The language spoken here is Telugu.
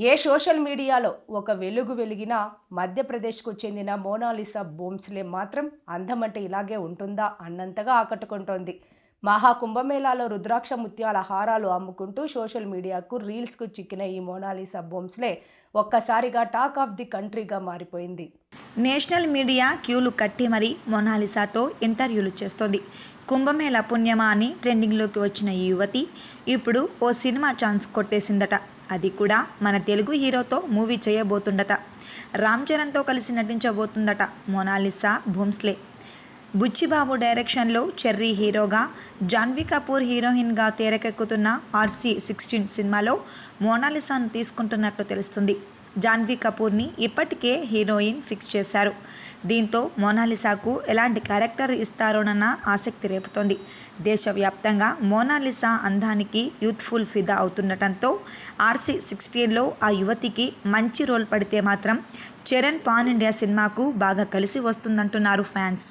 ఏ సోషల్ మీడియాలో ఒక వెలుగు వెలిగినా మధ్యప్రదేశ్కు చెందిన మోనాలిసా బోమ్స్లే మాత్రం అందమంటే ఇలాగే ఉంటుందా అన్నంతగా ఆకట్టుకుంటోంది. మహాకుంభమేళాలో రుద్రాక్ష ముత్యాల హారాలు అమ్ముకుంటూ సోషల్ మీడియాకు రీల్స్కు చిక్కిన ఈ మోనాలిసా బోమ్స్లే ఒక్కసారిగా టాక్ ఆఫ్ ది కంట్రీగా మారిపోయింది. నేషనల్ మీడియా క్యూలు కట్టి మరీ మోనాలిసాతో ఇంటర్వ్యూలు చేస్తోంది. కుంభమేళా పుణ్యమా అని ట్రెండింగ్లోకి వచ్చిన ఈ యువతి ఇప్పుడు ఓ సినిమా ఛాన్స్ కొట్టేసిందట. అది కూడా మన తెలుగు హీరోతో మూవీ చేయబోతుందట. రామ్ చరణ్తో కలిసి నటించబోతుందట మోనాలిసా భోంస్లే. బుచ్చిబాబు డైరెక్షన్లో చెర్రీ హీరోగా, జాన్వీ కపూర్ హీరోయిన్గా తెరకెక్కుతున్న RC16 సినిమాలో మోనాలిసాను తీసుకుంటున్నట్లు తెలుస్తుంది. జాన్వీ కపూర్ని ఇప్పటికే హీరోయిన్ ఫిక్స్ చేశారు. దీంతో మోనాలిసాకు ఎలాంటి క్యారెక్టర్ ఇస్తారోనన్న ఆసక్తి రేపుతోంది. దేశవ్యాప్తంగా మోనాలిసా అందానికి యూత్ఫుల్ ఫిదా అవుతుండటంతో RC16లో ఆ యువతికి మంచి రోల్ పడితే మాత్రం చరణ్ పాన్ ఇండియా సినిమాకు బాగా కలిసి వస్తుందంటున్నారు ఫ్యాన్స్.